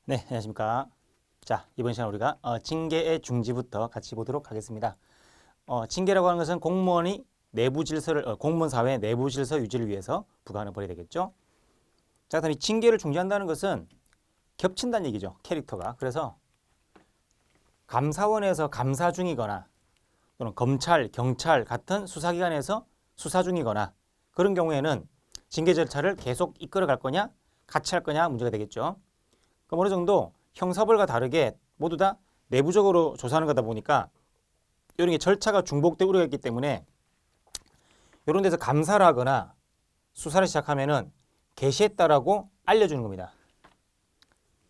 네, 안녕하십니까. 자, 이번 시간 우리가 징계의 중지부터 같이 보도록 하겠습니다. 징계라고 하는 것은 공무원이 내부 질서를 공무원 사회 내부 질서 유지를 위해서 부과하는 벌이 되겠죠. 자, 그다음 이 징계를 중지한다는 것은 겹친다는 얘기죠. 캐릭터가. 그래서 감사원에서 감사 중이거나 또는 검찰, 경찰 같은 수사기관에서 수사 중이거나 그런 경우에는 징계 절차를 계속 이끌어갈 거냐, 같이 할 거냐 문제가 되겠죠. 그럼 어느 정도 형사벌과 다르게 모두 다 내부적으로 조사하는 거다 보니까 이런 게 절차가 중복될 우려가 있기 때문에 이런 데서 감사를 하거나 수사를 시작하면은 개시했다라고 알려주는 겁니다.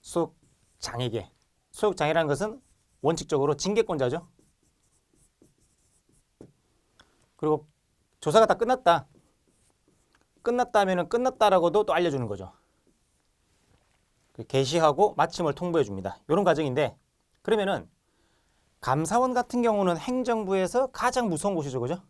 소속장에게. 소속장이라는 것은 원칙적으로 징계권자죠. 그리고 조사가 다 끝났다. 끝났다 하면은 끝났다라고도 또 알려주는 거죠. 게시하고 마침을 통보해 줍니다. 이런 과정인데 그러면은 감사원 같은 경우는 행정부에서 가장 무서운 곳이죠. 그죠?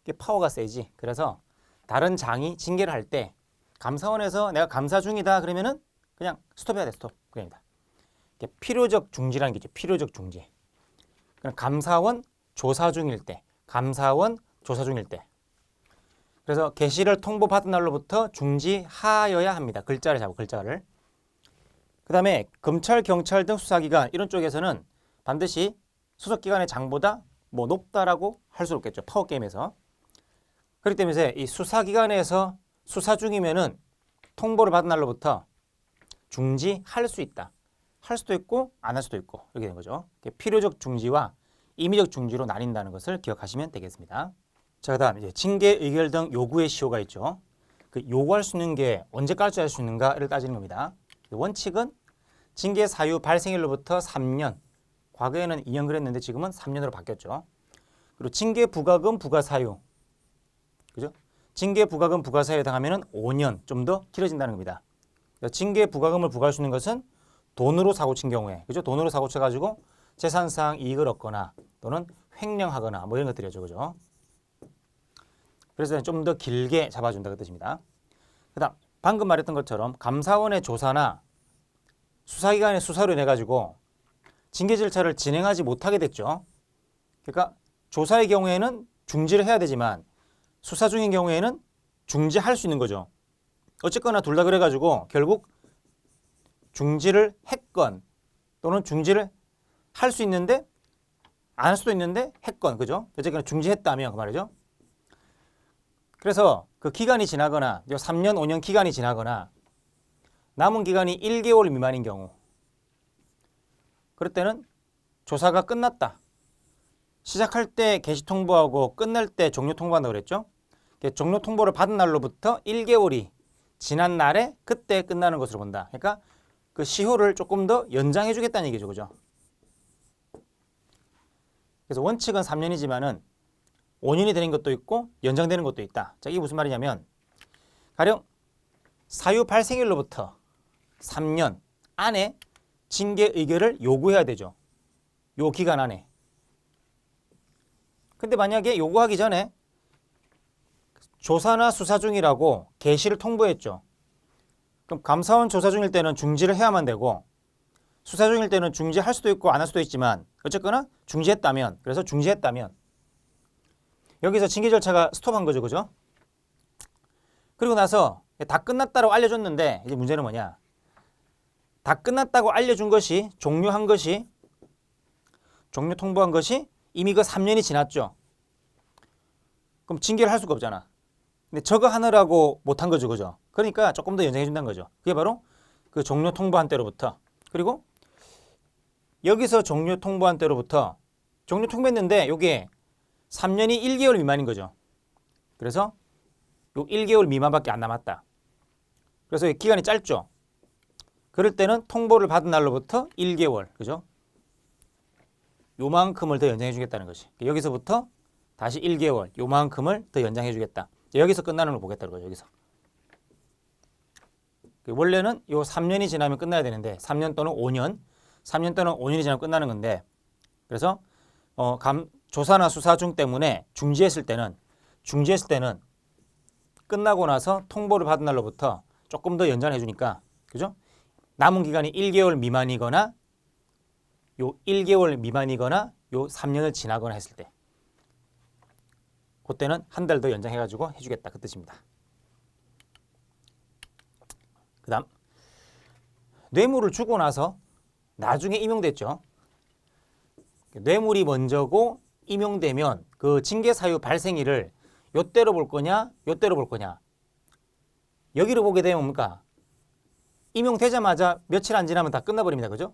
이게 파워가 세지. 그래서 다른 장이 징계를 할 때 감사원에서 내가 감사 중이다 그러면은 그냥 스톱해야 돼. 스톱. 그럽니다. 필요적 중지라는 게 있죠. 필요적 중지. 감사원 조사 중일 때, 감사원 조사 중일 때. 그래서 게시를 통보받은 날로부터 중지하여야 합니다. 글자를 잡고 글자를. 그 다음에 검찰, 경찰 등 수사기관 이런 쪽에서는 반드시 소속기관의 장보다 뭐 높다라고 할 수 없겠죠. 파워게임에서. 그렇기 때문에 이 수사기관에서 수사 중이면은 통보를 받은 날로부터 중지할 수 있다. 할 수도 있고 안 할 수도 있고 이렇게 된 거죠. 필요적 중지와 임의적 중지로 나뉜다는 것을 기억하시면 되겠습니다. 자, 그다음 이제 징계, 의결 등 요구의 시효가 있죠. 그 요구할 수 있는 게 언제까지 할 수 있는가를 따지는 겁니다. 원칙은 징계 사유 발생일로부터 3년, 과거에는 2년 그랬는데 지금은 3년으로 바뀌었죠. 그리고 징계 부과금 부과 사유, 그죠? 징계 부과금 부과 사유에 해당하면 5년 좀 더 길어진다는 겁니다. 징계 부과금을 부과할 수 있는 것은 돈으로 사고 친 경우에, 그죠? 돈으로 사고 쳐가지고 재산상 이익을 얻거나 또는 횡령하거나 뭐 이런 것들이죠, 그죠? 그래서 좀 더 길게 잡아준다 그 뜻입니다. 그다음 방금 말했던 것처럼 감사원의 조사나 수사기관의 수사로 인해 가지고 징계 절차를 진행하지 못하게 됐죠. 그러니까 조사의 경우에는 중지를 해야 되지만 수사 중인 경우에는 중지할 수 있는 거죠. 어쨌거나 둘 다 그래가지고 결국 중지를 했건 또는 중지를 할 수 있는데 안 할 수도 있는데 했건 그죠? 어쨌거나 중지했다면 그 말이죠. 그래서 그 기간이 지나거나 3년, 5년 기간이 지나거나 남은 기간이 1개월 미만인 경우 그럴 때는 조사가 끝났다. 시작할 때 개시 통보하고 끝날 때 종료 통보한다고 그랬죠. 종료 통보를 받은 날로부터 1개월이 지난 날에 그때 끝나는 것으로 본다. 그러니까 그 시효를 조금 더 연장해 주겠다는 얘기죠. 그죠? 그래서 원칙은 3년이지만은 5년이 되는 것도 있고 연장되는 것도 있다. 자, 이게 무슨 말이냐면 가령 사유 발생일로부터 3년 안에 징계 의결을 요구해야 되죠. 요 기간 안에. 근데 만약에 요구하기 전에 조사나 수사 중이라고 개시를 통보했죠. 그럼 감사원 조사 중일 때는 중지를 해야만 되고 수사 중일 때는 중지할 수도 있고 안 할 수도 있지만 어쨌거나 중지했다면 그래서 중지했다면 여기서 징계 절차가 스톱한 거죠. 그죠? 그리고 나서 다 끝났다고 알려줬는데 이제 문제는 뭐냐. 다 끝났다고 알려준 것이 종료한 것이 종료 통보한 것이 이미 그 3년이 지났죠. 그럼 징계를 할 수가 없잖아. 근데 저거 하느라고 못한 거죠. 그죠? 그러니까 조금 더 연장해 준다는 거죠. 그게 바로 그 종료 통보한 때로부터 그리고 여기서 종료 통보한 때로부터 종료 통보했는데 요게 3년이 1개월 미만인 거죠. 그래서 요 1개월 미만밖에 안 남았다. 그래서 기간이 짧죠. 그럴 때는 통보를 받은 날로부터 1개월, 그죠? 요만큼을 더 연장해 주겠다는 것이. 여기서부터 다시 1개월, 요만큼을 더 연장해 주겠다. 여기서 끝나는 걸 보겠다는 거죠. 여기서. 원래는 요 3년이 지나면 끝나야 되는데 3년 또는 5년, 3년 또는 5년이 지나면 끝나는 건데 그래서 조사나 수사 중 때문에 중지했을 때는 끝나고 나서 통보를 받은 날로부터 조금 더 연장해 주니까 그죠? 남은 기간이 1개월 미만이거나 요 1개월 미만이거나 요 3년을 지나거나 했을 때 그때는 한 달 더 연장해가지고 해주겠다 그 뜻입니다. 그 다음 뇌물을 주고 나서 나중에 임용됐죠. 뇌물이 먼저고 임용되면 그 징계사유 발생일을 요때로 볼 거냐 요때로 볼 거냐. 여기로 보게 되면 뭡니까? 임용되자마자 며칠 안 지나면 다 끝나버립니다. 그죠?